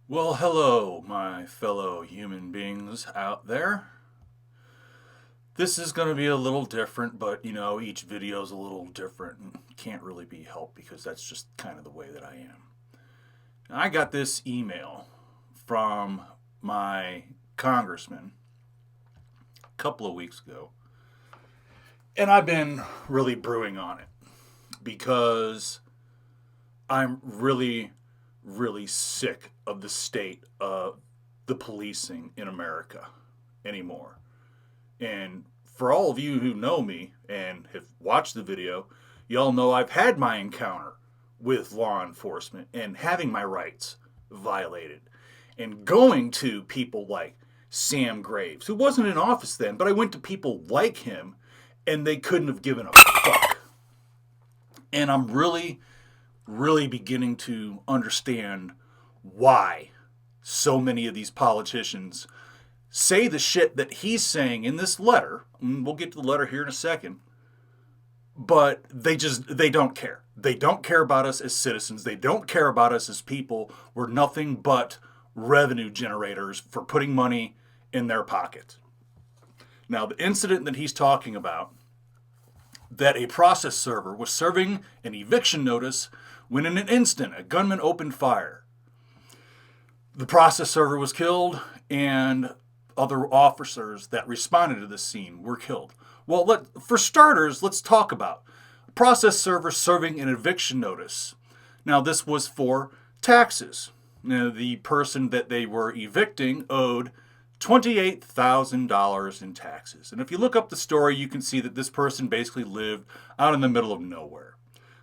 Well, hello, my fellow human beings out there. This is going to be a little different, but each video is a little different and can't really be helped because that's just kind of the way that I am. Now, I got this email from my congressman a couple of weeks ago, and I've been really brewing on it because I'm really sick of the state of the policing in America anymore. And for all of you who know me and have watched the video, y'all know I've had my encounter with law enforcement and having my rights violated. And going to people like Sam Graves, who wasn't in office then, but I went to people like him and they couldn't have given a fuck. And I'm really beginning to understand why so many of these politicians say the shit that he's saying in this letter. And we'll get to the letter here in a second. But they don't care. They don't care about us as citizens. They don't care about us as people. We're nothing but revenue generators for putting money in their pocket. Now, the incident that he's talking about, that a process server was serving an eviction notice when in an instant a gunman opened fire. The process server was killed and other officers that responded to the scene were killed. Well, for starters, let's talk about a process server serving an eviction notice. Now, this was for taxes. Now, the person that they were evicting owed $28,000 in taxes. And if you look up the story, you can see that this person basically lived out in the middle of nowhere.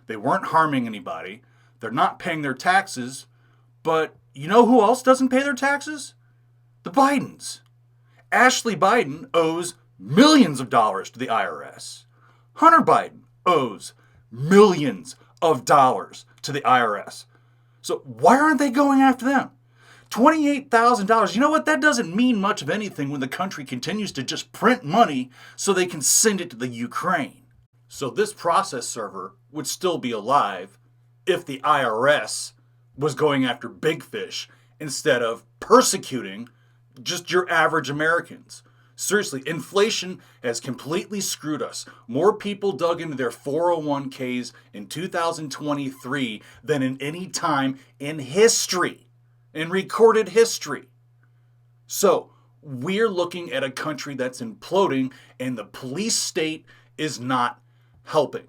They weren't harming anybody. They're not paying their taxes. But you know who else doesn't pay their taxes? The Bidens. Ashley Biden owes millions of dollars to the IRS. Hunter Biden owes millions of dollars to the IRS. So why aren't they going after them? $28,000. You know what? That doesn't mean much of anything when the country continues to just print money so they can send it to the Ukraine. So this process server would still be alive if the IRS was going after big fish instead of persecuting just your average Americans. Seriously, inflation has completely screwed us. More people dug into their 401ks in 2023 than in any time in history, in recorded history. So we're looking at a country that's imploding and the police state is not helping.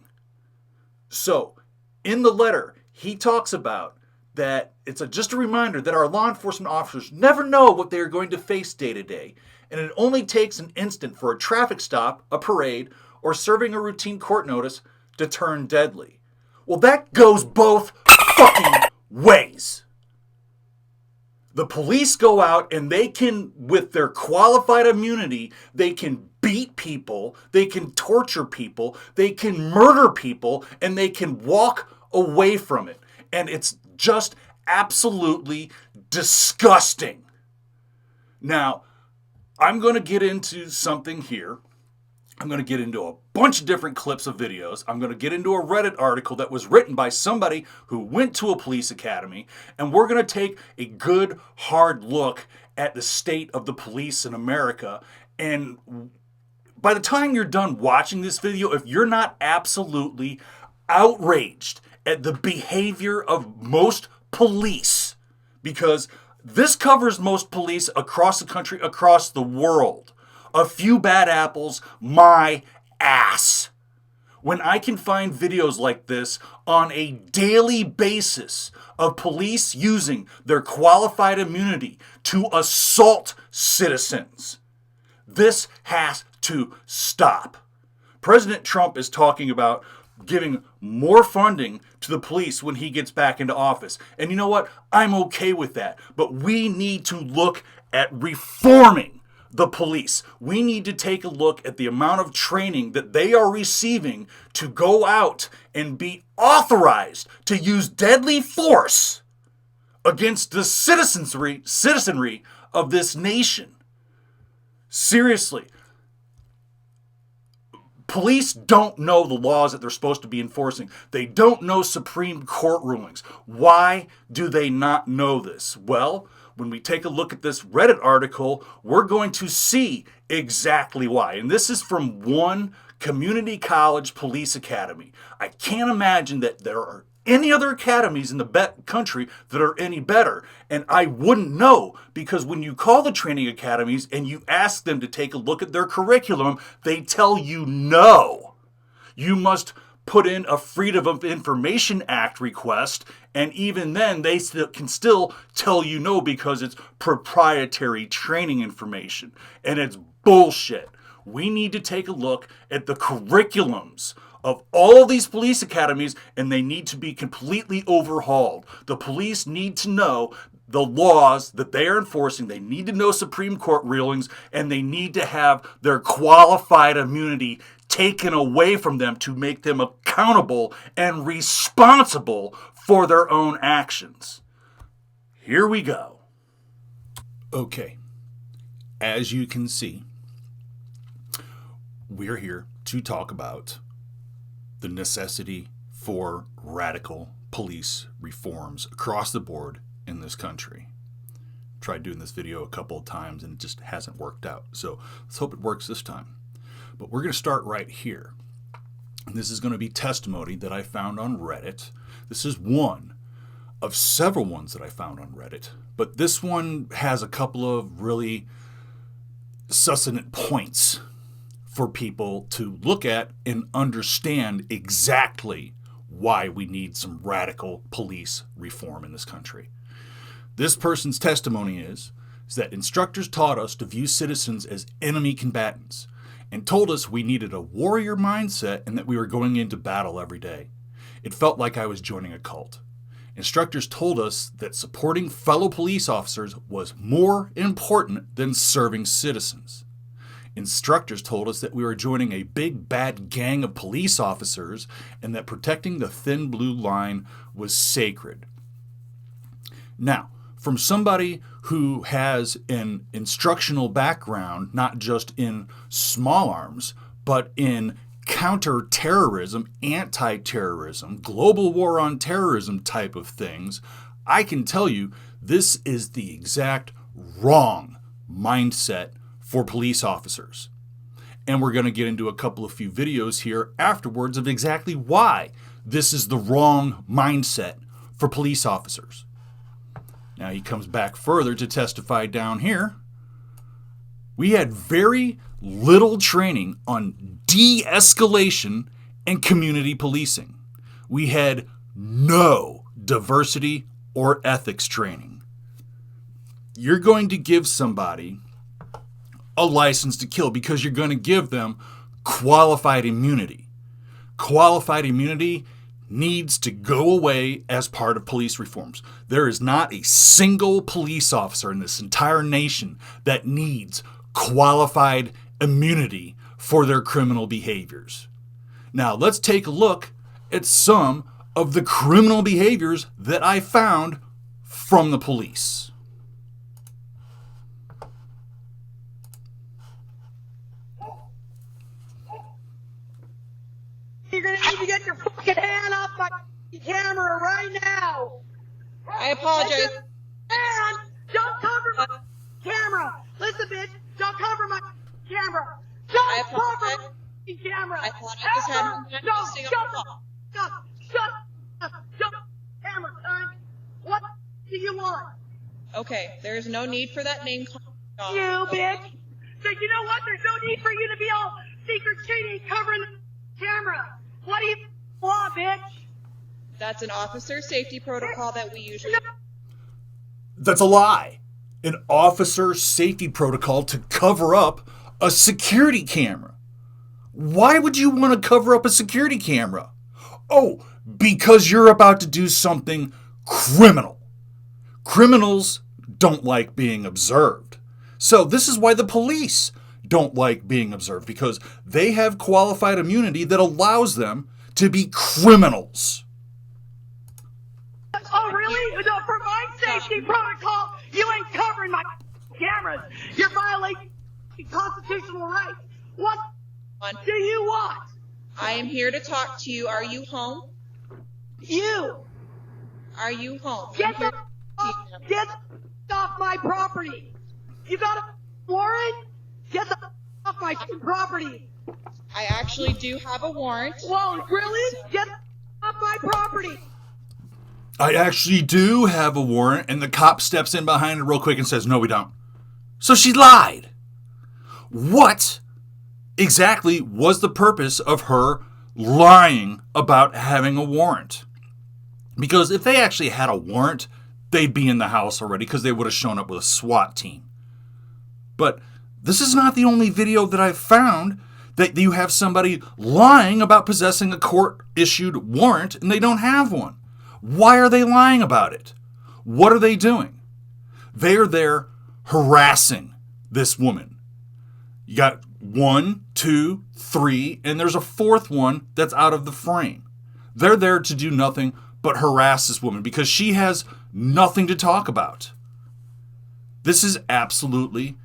So in the letter, he talks about that it's just a reminder that our law enforcement officers never know what they are going to face day to day, and it only takes an instant for a traffic stop, a parade, or serving a routine court notice to turn deadly. Well, that goes both fucking ways. The police go out and they can, with their qualified immunity, they can beat people, they can torture people, they can murder people, and they can walk away from it. And it's just absolutely disgusting. Now, I'm going to get into something here. I'm going to get into a bunch of different clips of videos. I'm going to get into a Reddit article that was written by somebody who went to a police academy. And we're going to take a good, hard look at the state of the police in America. And by the time you're done watching this video, if you're not absolutely outraged at the behavior of most police, because this covers most police across the country, across the world. A few bad apples, my ass. When I can find videos like this on a daily basis of police using their qualified immunity to assault citizens, this has to stop. President Trump is talking about giving more funding to the police when he gets back into office. And you know what? I'm okay with that. But we need to look at reforming the police. We need to take a look at the amount of training that they are receiving to go out and be authorized to use deadly force against the citizenry of this nation. Seriously. Police don't know the laws that they're supposed to be enforcing. They don't know Supreme Court rulings. Why do they not know this? Well, when we take a look at this Reddit article, we're going to see exactly why. And this is from one community college police academy. I can't imagine that there are any other academies in the country that are any better. And I wouldn't know, because when you call the training academies and you ask them to take a look at their curriculum, they tell you no. You must put in a Freedom of Information Act request, and even then they can still tell you no because it's proprietary training information. And it's bullshit. We need to take a look at the curriculums of all of these police academies, and they need to be completely overhauled. The police need to know the laws that they are enforcing. They need to know Supreme Court rulings, and they need to have their qualified immunity taken away from them to make them accountable and responsible for their own actions. Here we go. Okay, as you can see, we're here to talk about the necessity for radical police reforms across the board in this country. Tried doing this video a couple of times and it just hasn't worked out. So let's hope it works this time. But we're going to start right here. And this is going to be testimony that I found on Reddit. This is one of several ones that I found on Reddit. But this one has a couple of really succinct points for people to look at and understand exactly why we need some radical police reform in this country. This person's testimony is that instructors taught us to view citizens as enemy combatants and told us we needed a warrior mindset and that we were going into battle every day. It felt like I was joining a cult. Instructors told us that supporting fellow police officers was more important than serving citizens. Instructors told us that we were joining a big bad gang of police officers and that protecting the thin blue line was sacred. Now, from somebody who has an instructional background, not just in small arms, but in counter-terrorism, anti-terrorism, global war on terrorism type of things, I can tell you this is the exact wrong mindset for police officers. And we're going to get into a couple of few videos here afterwards of exactly why this is the wrong mindset for police officers. Now he comes back further to testify down here. We had very little training on de-escalation and community policing. We had no diversity or ethics training. You're going to give somebody a license to kill because you're going to give them qualified immunity. Qualified immunity needs to go away as part of police reforms. There is not a single police officer in this entire nation that needs qualified immunity for their criminal behaviors. Now, let's take a look at some of the criminal behaviors that I found from the police. You're gonna need to get your fucking hand off my camera right now. I apologize. And don't cover my camera. Listen, bitch, don't cover my camera. Don't cover my camera. I thought I just had one Shut up. Shut up. Camera, son. What do you want? Okay, there is no need for that name. You bitch. So you know what? There's no need for you to be all secret shady covering the camera. What do you want, bitch? That's an officer safety protocol that we usually... That's a lie. An officer safety protocol to cover up a security camera. Why would you want to cover up a security camera? Oh, because you're about to do something criminal. Criminals don't like being observed. So this is why the police don't like being observed, because they have qualified immunity that allows them to be criminals. Oh, really? No, for my safety protocol, you ain't covering my cameras. You're violating constitutional rights. What do you want? I am here to talk to you. Are you home? You Are you home? get get off my property. You got a warrant? Get the off my property. I actually do have a warrant. Whoa, really? Get off my property. I actually do have a warrant, and the cop steps in behind her real quick and says, no, we don't. So she lied. What exactly was the purpose of her lying about having a warrant? Because if they actually had a warrant, they'd be in the house already, because they would have shown up with a SWAT team. But this is not the only video that I've found that you have somebody lying about possessing a court-issued warrant and they don't have one. Why are they lying about it? What are they doing? They are there harassing this woman. You got 1, 2, 3, and there's a fourth one that's out of the frame. They're there to do nothing but harass this woman because she has nothing to talk about. This is absolutely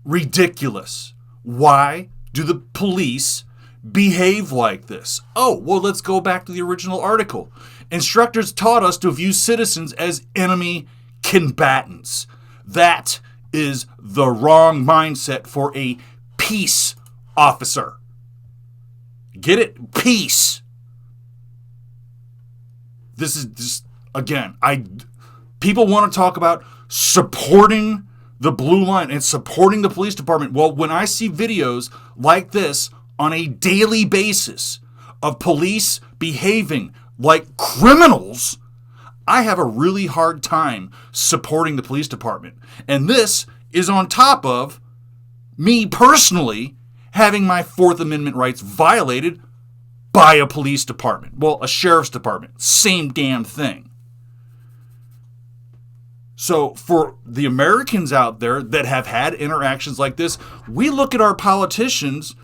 ridiculous. Why do the police behave like this? Oh, well, let's go back to the original article. Instructors taught us to view citizens as enemy combatants. That is the wrong mindset for a peace officer. Get it? Peace. This is just, again, people want to talk about supporting the blue line and supporting the police department. Well, when I see videos like this on a daily basis of police behaving like criminals, I have a really hard time supporting the police department. And this is on top of me personally having my Fourth Amendment rights violated by a police department. Well, a sheriff's department. Same damn thing. So for the Americans out there that have had interactions like this, we look at our politicians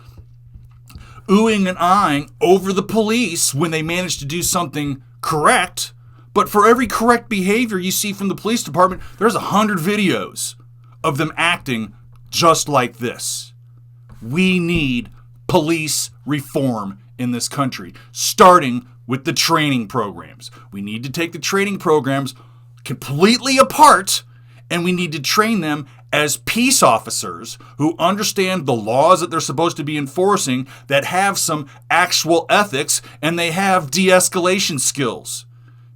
oohing and eyeing over the police when they manage to do something correct. But for every correct behavior you see from the police department, there's 100 videos of them acting just like this. We need police reform in this country, starting with the training programs. We need to take the training programs completely apart, and we need to train them as peace officers who understand the laws that they're supposed to be enforcing, that have some actual ethics, and they have de-escalation skills.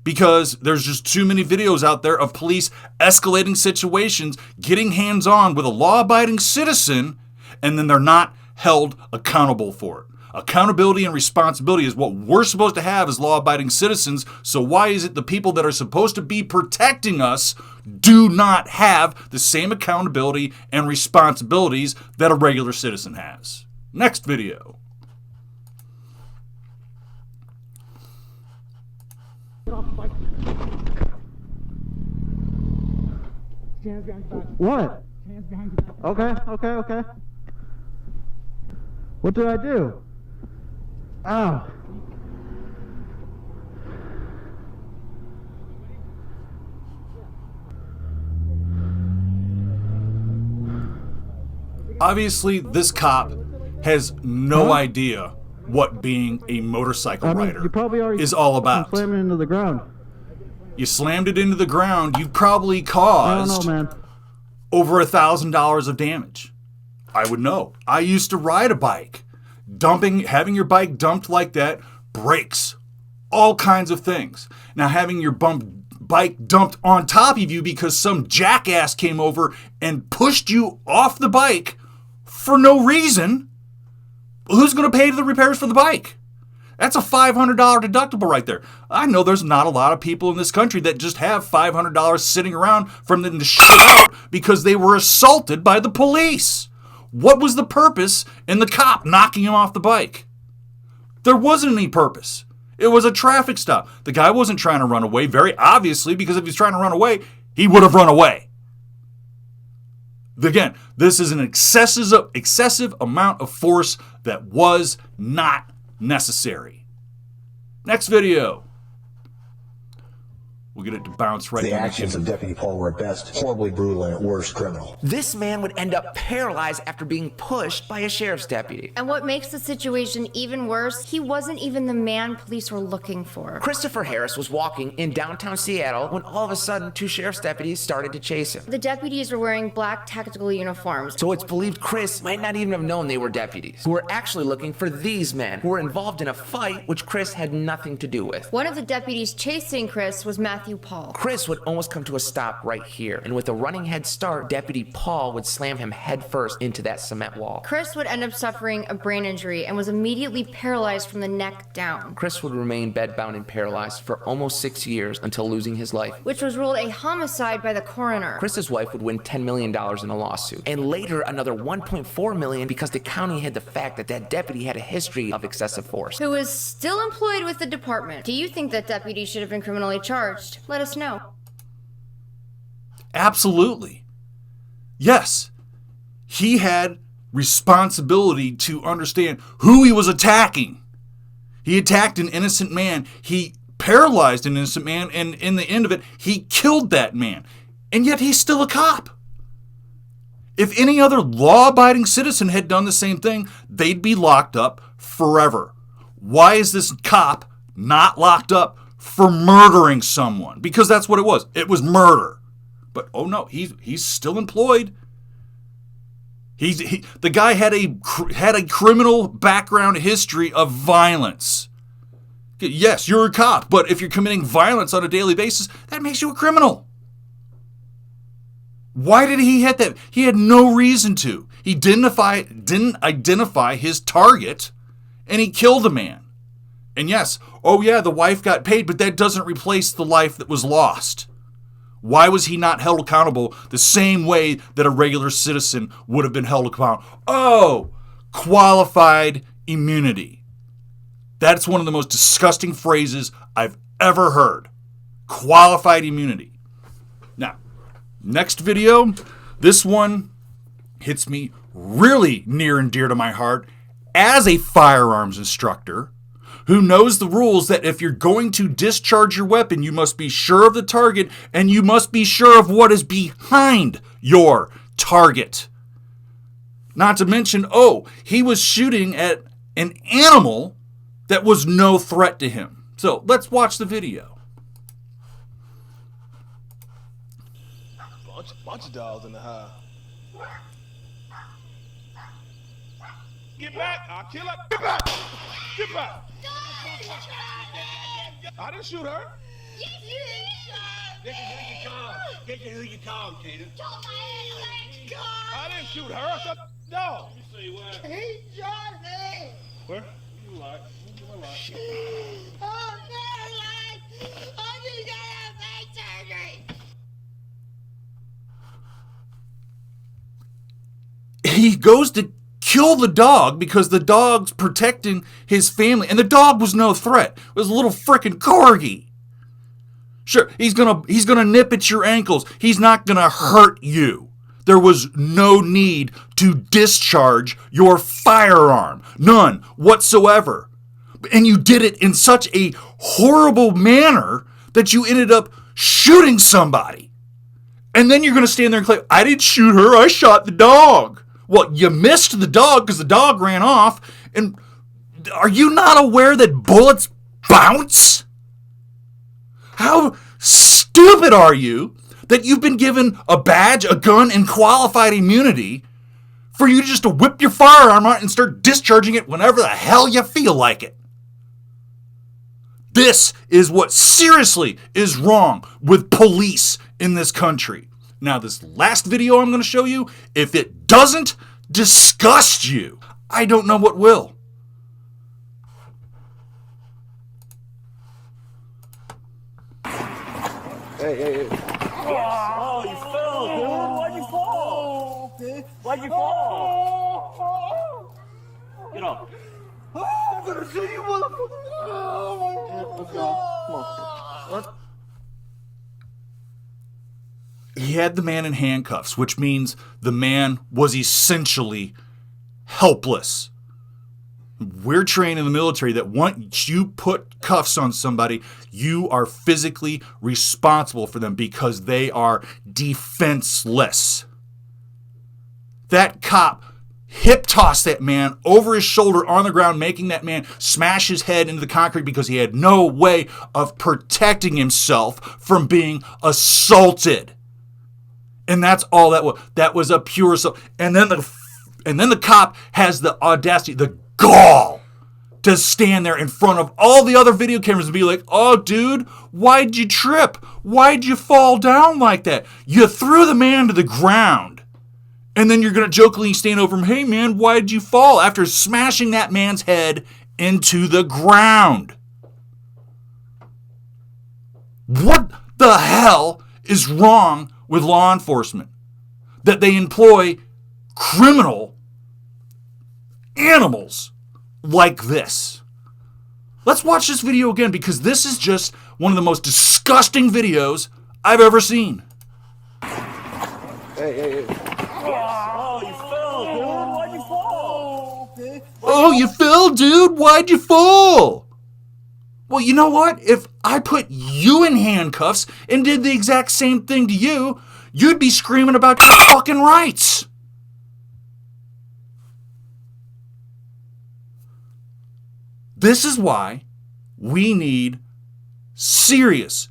Because there's just too many videos out there of police escalating situations, getting hands-on with a law-abiding citizen, and then they're not held accountable for it. Accountability and responsibility is what we're supposed to have as law-abiding citizens. So why is it the people that are supposed to be protecting us do not have the same accountability and responsibilities that a regular citizen has? Next video. What? Okay. What did I do? Ow. Obviously, this cop has no idea what being a motorcycle rider you probably already is all about. slammed it into the ground. You slammed it into the ground, you probably I don't caused know, man. over $1,000 of damage. I would know. I used to ride a bike. Having your bike dumped like that breaks all kinds of things. Now, having your bike dumped on top of you because some jackass came over and pushed you off the bike for no reason, who's going to pay the repairs for the bike? That's a $500 deductible right there. I know there's not a lot of people in this country that just have $500 sitting around from them to shit out because they were assaulted by the police. What was the purpose in the cop knocking him off the bike? There wasn't any purpose. It was a traffic stop. The guy wasn't trying to run away, very obviously, because if he was trying to run away, he would have run away. Again, this is an excessive amount of force that was not necessary. Next video. We'll get it to bounce right The down actions of Deputy Paul were at best horribly brutal and at worst criminal. This man would end up paralyzed after being pushed by a sheriff's deputy. And what makes the situation even worse, he wasn't even the man police were looking for. Christopher Harris was walking in downtown Seattle when all of a sudden 2 sheriff's deputies started to chase him. The deputies were wearing black tactical uniforms. So it's believed Chris might not even have known they were deputies, who were actually looking for these men, who were involved in a fight which Chris had nothing to do with. One of the deputies chasing Chris was Matthew Paul. Chris would almost come to a stop right here, and with a running head start, Deputy Paul would slam him headfirst into that cement wall. Chris would end up suffering a brain injury and was immediately paralyzed from the neck down, Chris would remain bedbound and paralyzed for almost 6 years until losing his life. which was ruled a homicide by the coroner. Chris's wife would win $10 million in a lawsuit, and later another $1.4 million because the county hid the fact that that deputy had a history of excessive force. Who is still employed with the department. Do you think that deputy should have been criminally charged? Let us know. Absolutely. Yes. He had responsibility to understand who he was attacking. He attacked an innocent man. He paralyzed an innocent man, and in the end of it, he killed that man. And yet he's still a cop. If any other law-abiding citizen had done the same thing, they'd be locked up forever. Why is this cop not locked up for murdering someone? Because that's what it was. It was murder. But oh no, he's still employed. The guy had a criminal background history of violence. Yes, you're a cop, but if you're committing violence on a daily basis, that makes you a criminal. Why did he hit that? He had no reason to. He didn't identify his target, and he killed a man. And yes, oh yeah, the wife got paid, but that doesn't replace the life that was lost. Why was he not held accountable the same way that a regular citizen would have been held accountable? Oh, qualified immunity. That's one of the most disgusting phrases I've ever heard. Qualified immunity. Now, next video, this one hits me really near and dear to my heart as a firearms instructor who knows the rules that if you're going to discharge your weapon, you must be sure of the target and you must be sure of what is behind your target. Not to mention, he was shooting at an animal that was no threat to him. So let's watch the video. Bunch of dogs in the house. Get back! I'll kill her. Get back! Get back! I didn't shoot her. This is who you call, Tina. I didn't shoot her. I shot the dog. Let me see where. He shot me. Where? You like? Shit. Oh, man, I just got a face surgery. He goes to kill the dog because the dog's protecting his family, and the dog was no threat. It was a little frickin' corgi. Sure, he's gonna nip at your ankles. He's not gonna hurt you. There was no need to discharge your firearm. None whatsoever. And you did it in such a horrible manner that you ended up shooting somebody. And then you're gonna stand there and claim, I didn't shoot her, I shot the dog. Well, you missed the dog because the dog ran off. And are you not aware that bullets bounce? How stupid are you that you've been given a badge, a gun, and qualified immunity for you just to whip your firearm out and start discharging it whenever the hell you feel like it? This is what seriously is wrong with police in this country. Now, this last video I'm going to show you, if it doesn't disgust you, I don't know what will. Hey. Oh, you fell, dude. Why'd you fall? Why'd you fall? Get up. I'm gonna shoot you, motherfucker. Let's go. Come on. he had the man in handcuffs, which means the man was essentially helpless. We're trained in the military that once you put cuffs on somebody, you are physically responsible for them because they are defenseless. That cop hip tossed that man over his shoulder on the ground, making that man smash his head into the concrete because he had no way of protecting himself from being assaulted. And that's all that was. That was a pure assault. And then the cop has the audacity, the gall, to stand there in front of all the other video cameras and be like, "Oh, dude, why'd you trip? Why'd you fall down like that? You threw the man to the ground." And then you're going to jokingly stand over him, "Hey, man, why'd you fall?" after smashing that man's head into the ground. What the hell is wrong with law enforcement? That they employ criminal animals like this. Let's watch this video again because this is just one of the most disgusting videos I've ever seen. Hey. Oh, you fell, dude. Why'd you fall? Okay. "Oh, you fell, dude? Why'd you fall?" Well, you know what? If I put you in handcuffs and did the exact same thing to you, you'd be screaming about your fucking rights. This is why we need serious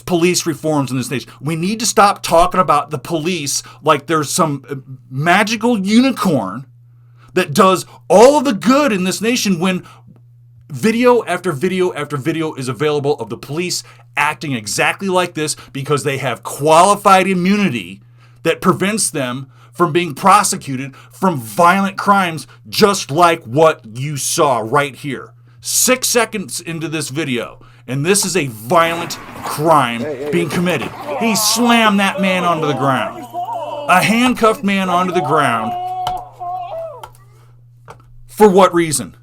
police reforms in this nation. We need to stop talking about the police like there's some magical unicorn that does all of the good in this nation when video after video after video is available of the police acting exactly like this because they have qualified immunity that prevents them from being prosecuted from violent crimes just like what you saw right here. 6 seconds into this video, and this is a violent crime being committed. He slammed that man onto the ground. A handcuffed man onto the ground. For what reason?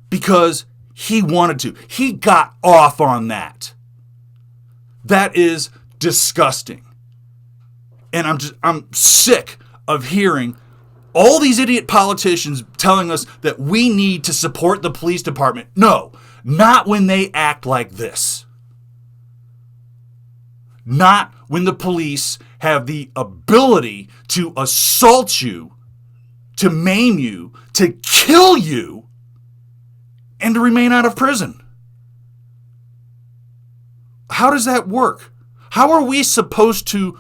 Because he wanted to. He got off on that. That is disgusting. And I'm sick of hearing all these idiot politicians telling us that we need to support the police department. No, not when they act like this. Not when the police have the ability to assault you, to maim you, to kill you, and to remain out of prison. How does that work? How are we supposed to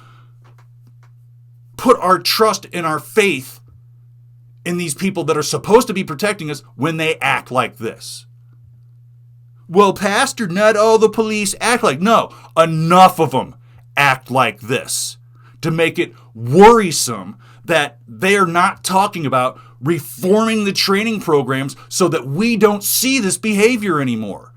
put our trust and our faith in these people that are supposed to be protecting us when they act like this? Well, Pastor, not all the police act like... No, enough of them act like this to make it worrisome that they are not talking about reforming the training programs so that we don't see this behavior anymore.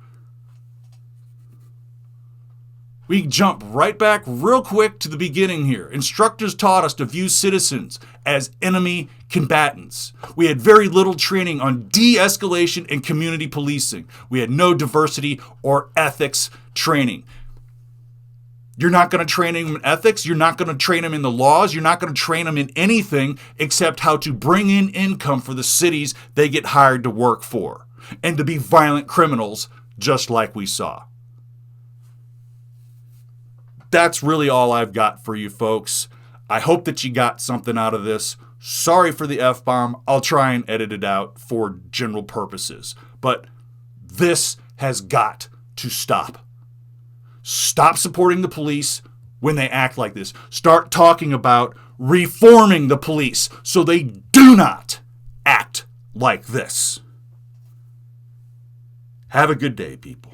We jump right back real quick to the beginning here. Instructors taught us to view citizens as enemy combatants. We had very little training on de-escalation and community policing. We had no diversity or ethics training. You're not going to train them in ethics. You're not going to train them in the laws. You're not going to train them in anything except how to bring in income for the cities they get hired to work for and to be violent criminals just like we saw. That's really all I've got for you folks. I hope that you got something out of this. Sorry for the F-bomb. I'll try and edit it out for general purposes. But this has got to stop. Stop supporting the police when they act like this. Start talking about reforming the police so they do not act like this. Have a good day, people.